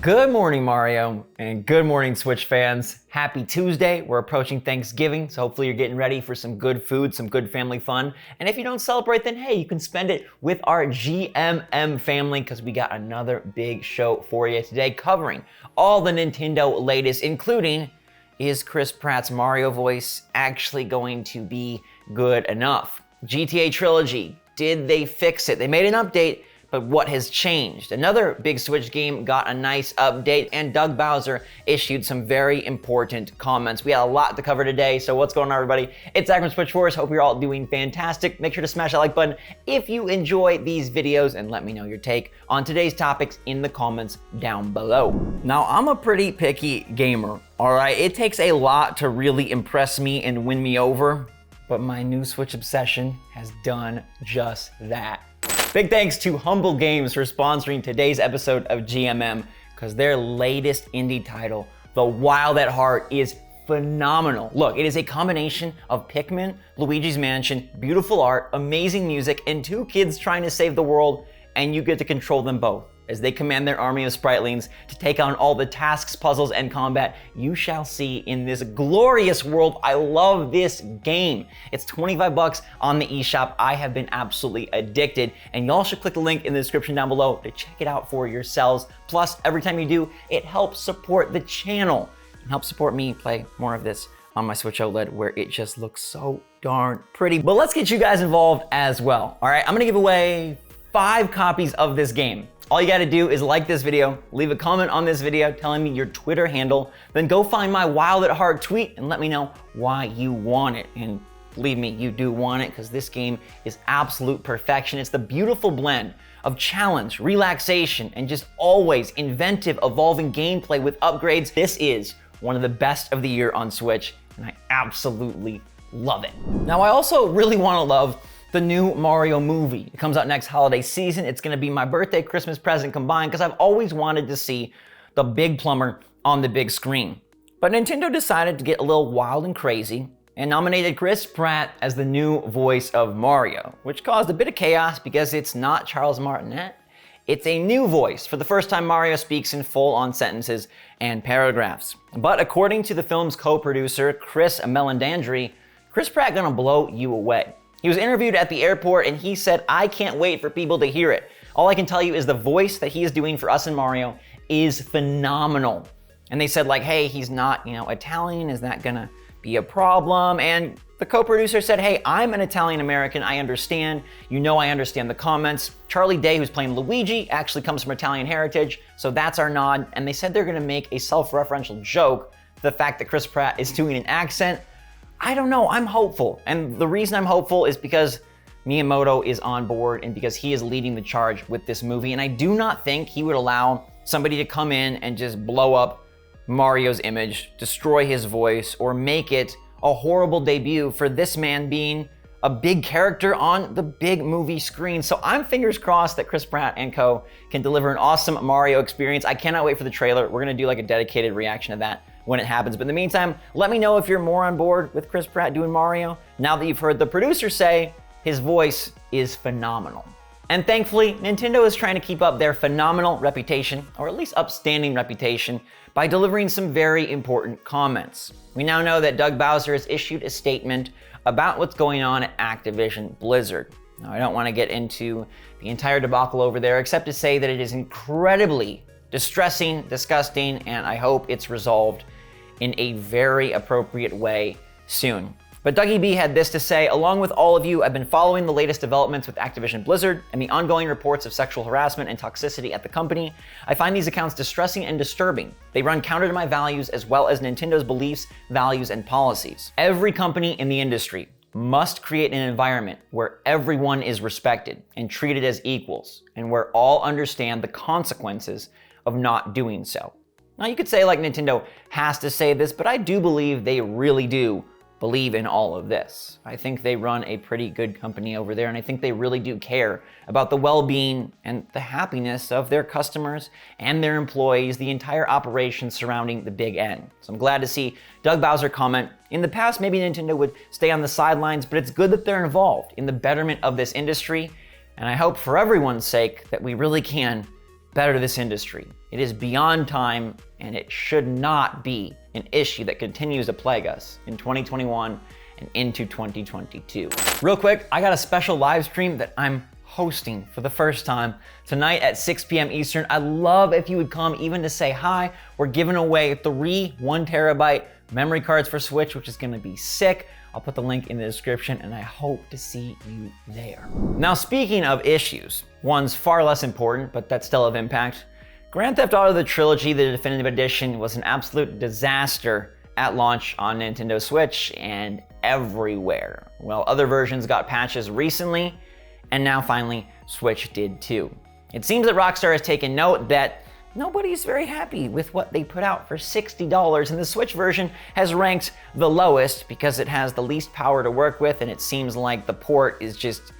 Good morning, Mario, and good morning, Switch fans. Happy Tuesday. We're approaching Thanksgiving, so hopefully you're getting ready for some good food, some good family fun. And if you don't celebrate, then hey, you can spend it with our GMM family because we got another big show for you today covering all the Nintendo latest, including, is Chris Pratt's Mario voice actually going to be good enough? GTA Trilogy, did they fix it? They made an update, but what has changed? Another big Switch game got a nice update, and Doug Bowser issued some very important comments. We got a lot to cover today, so what's going on, everybody? It's Zach from SwitchForce. Hope you're all doing fantastic. Make sure to smash that like button if you enjoy these videos, and let me know your take on today's topics in the comments down below. Now, I'm a pretty picky gamer, all right? It takes a lot to really impress me and win me over, but my new Switch obsession has done just that. Big thanks to Humble Games for sponsoring today's episode of GMM, because their latest indie title, The Wild at Heart, is phenomenal. Look, it is a combination of Pikmin, Luigi's Mansion, beautiful art, amazing music, and two kids trying to save the world, and you get to control them both as they command their army of spritlings to take on all the tasks, puzzles, and combat you shall see in this glorious world. I love this game. It's 25 bucks on the eShop. I have been absolutely addicted, and y'all should click the link in the description down below to check it out for yourselves. Plus, every time you do, it helps support the channel and helps support me play more of this on my Switch OLED, where it just looks so darn pretty. But let's get you guys involved as well. All right, I'm gonna give away 5 copies of this game. All you gotta do is like this video, leave a comment on this video telling me your Twitter handle, then go find my Wild at Heart tweet and let me know why you want it. And believe me, you do want it, because this game is absolute perfection. It's the beautiful blend of challenge, relaxation, and just always inventive, evolving gameplay with upgrades. This is one of the best of the year on Switch, and I absolutely love it. Now, I also really wanna love the new Mario movie. It comes out next holiday season. It's gonna be my birthday, Christmas present combined, because I've always wanted to see the big plumber on the big screen. But Nintendo decided to get a little wild and crazy and nominated Chris Pratt as the new voice of Mario, which caused a bit of chaos because it's not Charles Martinet. It's a new voice. For the first time, Mario speaks in full-on sentences and paragraphs. But according to the film's co-producer, Chris Meledandri, Chris Pratt gonna blow you away. He was interviewed at the airport and he said, "I can't wait for people to hear it. All I can tell you is the voice that he is doing for us in Mario is phenomenal." And they said like, hey, he's not, Italian, is that gonna be a problem? And the co-producer said, hey, I'm an Italian American, I understand. I understand the comments. Charlie Day, who's playing Luigi, actually comes from Italian heritage, so that's our nod. And they said they're gonna make a self-referential joke to the fact that Chris Pratt is doing an accent. I don't know, I'm hopeful. And the reason I'm hopeful is because Miyamoto is on board and because he is leading the charge with this movie. And I do not think he would allow somebody to come in and just blow up Mario's image, destroy his voice, or make it a horrible debut for this man being a big character on the big movie screen. So I'm fingers crossed that Chris Pratt and co can deliver an awesome Mario experience. I cannot wait for the trailer. We're gonna do like a dedicated reaction to that when it happens. But in the meantime, let me know if you're more on board with Chris Pratt doing Mario, now that you've heard the producer say his voice is phenomenal. And thankfully, Nintendo is trying to keep up their phenomenal reputation, or at least upstanding reputation, by delivering some very important comments. We now know that Doug Bowser has issued a statement about what's going on at Activision Blizzard. Now, I don't want to get into the entire debacle over there, except to say that it is incredibly distressing, disgusting, and I hope it's resolved in a very appropriate way soon. But Dougie B had this to say: along with all of you, I've been following the latest developments with Activision Blizzard and the ongoing reports of sexual harassment and toxicity at the company. I find these accounts distressing and disturbing. They run counter to my values as well as Nintendo's beliefs, values, and policies. Every company in the industry must create an environment where everyone is respected and treated as equals, and where all understand the consequences of not doing so. Now, you could say like Nintendo has to say this, but I do believe they really do believe in all of this. I think they run a pretty good company over there, and I think they really do care about the well-being and the happiness of their customers and their employees, the entire operation surrounding the Big N. So I'm glad to see Doug Bowser comment. In the past, maybe Nintendo would stay on the sidelines, but it's good that they're involved in the betterment of this industry, and I hope for everyone's sake that we really can better to this industry. It is beyond time, and it should not be an issue that continues to plague us in 2021 and into 2022. Real quick, I got a special live stream that I'm hosting for the first time tonight at 6 p.m. Eastern. I'd love if you would come even to say hi. We're giving away 3 1TB memory cards for Switch, which is gonna be sick. I'll put the link in the description, and I hope to see you there. Now, speaking of issues, one's far less important, but that's still of impact. Grand Theft Auto the Trilogy, the Definitive Edition, was an absolute disaster at launch on Nintendo Switch and everywhere. Well, other versions got patches recently, and now finally, Switch did too. It seems that Rockstar has taken note that nobody's very happy with what they put out for $60, and the Switch version has ranked the lowest because it has the least power to work with, and it seems like the port is just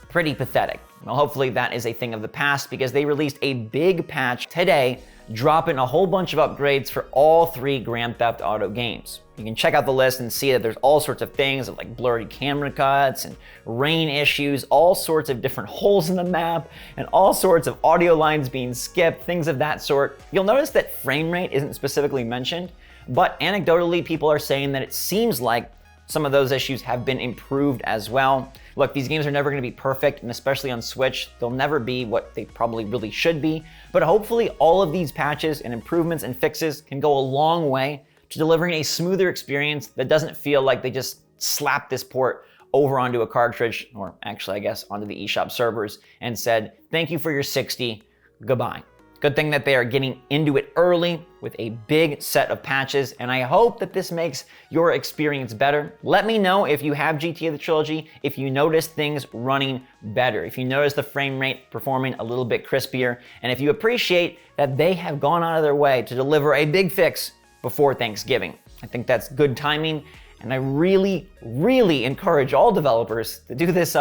pretty pathetic. Well, hopefully that is a thing of the past, because they released a big patch today, dropping a whole bunch of upgrades for all 3 Grand Theft Auto games. You can check out the list and see that there's all sorts of things like blurry camera cuts and rain issues, all sorts of different holes in the map, and all sorts of audio lines being skipped, things of that sort. You'll notice that frame rate isn't specifically mentioned, but anecdotally people are saying that it seems like some of those issues have been improved as well. Look, these games are never gonna be perfect, and especially on Switch, they'll never be what they probably really should be, but hopefully all of these patches and improvements and fixes can go a long way to delivering a smoother experience that doesn't feel like they just slapped this port over onto a cartridge, or actually I guess onto the eShop servers, and said, thank you for your 60, goodbye. Good thing that they are getting into it early with a big set of patches, and I hope that this makes your experience better. Let me know if you have GTA the Trilogy, if you notice things running better, if you notice the frame rate performing a little bit crispier, and if you appreciate that they have gone out of their way to deliver a big fix before Thanksgiving. I think that's good timing, and I really, really encourage all developers to do this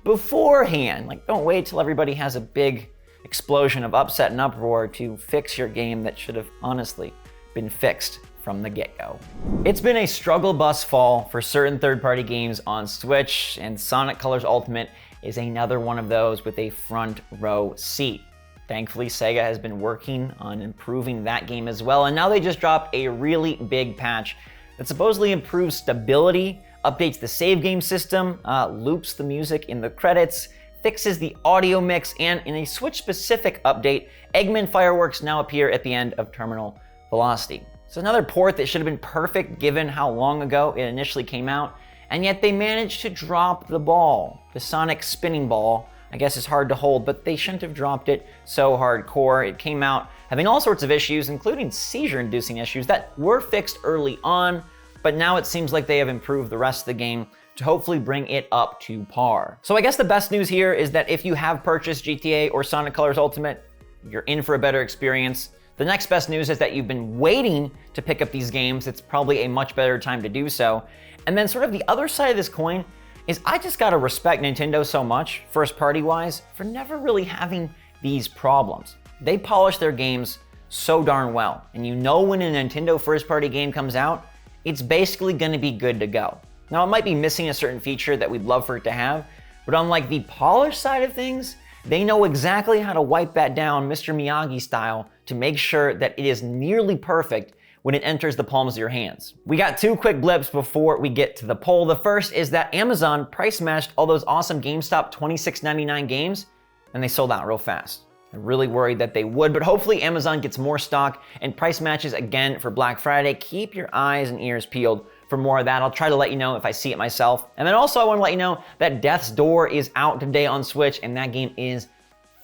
beforehand. Like, don't wait till everybody has a big explosion of upset and uproar to fix your game that should have honestly been fixed from the get-go. It's been a struggle bus fall for certain third-party games on Switch, and Sonic Colors Ultimate is another one of those with a front row seat. Thankfully, Sega has been working on improving that game as well, and now they just dropped a really big patch that supposedly improves stability, updates the save game system, loops the music in the credits, fixes the audio mix, and in a Switch-specific update, Eggman fireworks now appear at the end of terminal velocity. It's another port that should have been perfect given how long ago it initially came out, and yet they managed to drop the ball. The Sonic spinning ball, I guess, is hard to hold, but they shouldn't have dropped it so hardcore. It came out having all sorts of issues, including seizure-inducing issues that were fixed early on, but now it seems like they have improved the rest of the game to hopefully bring it up to par. So I guess the best news here is that if you have purchased GTA or Sonic Colors Ultimate, you're in for a better experience. The next best news is that you've been waiting to pick up these games. It's probably a much better time to do so. And then sort of the other side of this coin is I just gotta respect Nintendo so much, first party wise, for never really having these problems. They polish their games so darn well. And you know when a Nintendo first party game comes out, it's basically gonna be good to go. Now it might be missing a certain feature that we'd love for it to have, but on like the polished side of things, they know exactly how to wipe that down Mr. Miyagi style to make sure that it is nearly perfect when it enters the palms of your hands. We got 2 quick blips before we get to the poll. The first is that Amazon price matched all those awesome GameStop $26.99 games, and they sold out real fast. I'm really worried that they would, but hopefully Amazon gets more stock and price matches again for Black Friday. Keep your eyes and ears peeled for more of that. I'll try to let you know if I see it myself. And then also I want to let you know that Death's Door is out today on Switch, and that game is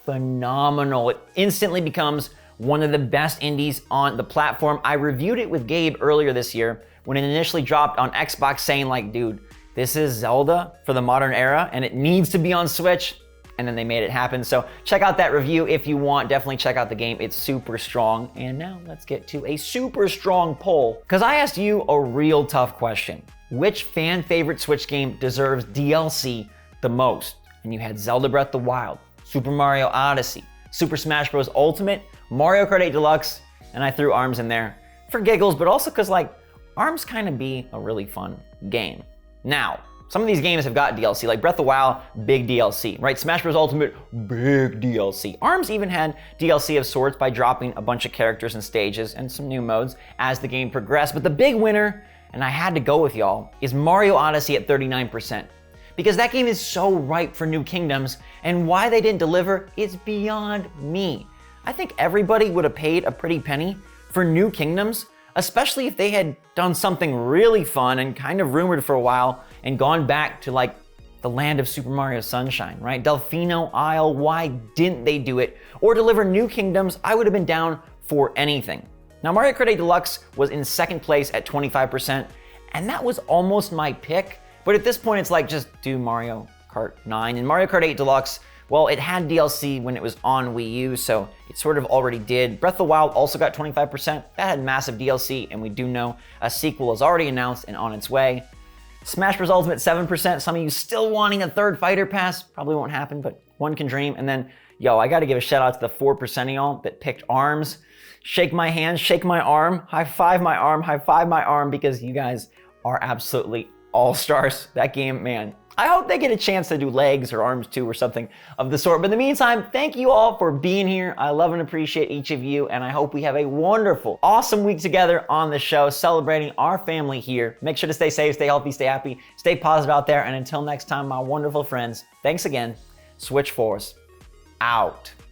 phenomenal. It instantly becomes one of the best indies on the platform. I reviewed it with Gabe earlier this year when it initially dropped on Xbox, saying like, dude, this is Zelda for the modern era and it needs to be on Switch. And then they made it happen. So check out that review if you want. Definitely check out the game. It's super strong. And now let's get to a super strong poll, because I asked you a real tough question. Which fan favorite Switch game deserves DLC the most? And you had Zelda Breath of the Wild, Super Mario Odyssey, Super Smash Bros. Ultimate, Mario Kart 8 Deluxe, and I threw ARMS in there for giggles, but also because like ARMS kind of be a really fun game. Now, Some of these games have got DLC, like Breath of the Wild, big DLC, right? Smash Bros. Ultimate, big DLC. ARMS even had DLC of sorts by dropping a bunch of characters and stages and some new modes as the game progressed. But the big winner, and I had to go with y'all, is Mario Odyssey at 39%. Because that game is so ripe for new kingdoms, and why they didn't deliver is beyond me. I think everybody would have paid a pretty penny for new kingdoms, especially if they had done something really fun and kind of rumored for a while and gone back to like the land of Super Mario Sunshine, right? Delfino Isle, why didn't they do it? Or deliver new kingdoms, I would have been down for anything. Now Mario Kart 8 Deluxe was in second place at 25%, and that was almost my pick, but at this point it's like just do Mario Kart 9. And Mario Kart 8 Deluxe, well, it had DLC when it was on Wii U, so it sort of already did. Breath of the Wild also got 25%. That had massive DLC, and we do know a sequel is already announced and on its way. Smash Bros. Ultimate, 7%. Some of you still wanting a third fighter pass. Probably won't happen, but one can dream. And then, yo, I gotta give a shout out to the 4% of y'all that picked ARMS. Shake my hand, shake my arm, high five my arm, because you guys are absolutely all-stars. That game, man. I hope they get a chance to do legs or arms too or something of the sort. But in the meantime, thank you all for being here. I love and appreciate each of you, and I hope we have a wonderful, awesome week together on the show, celebrating our family here. Make sure to stay safe, stay healthy, stay happy, stay positive out there. And until next time, my wonderful friends, thanks again. SwitchForce out.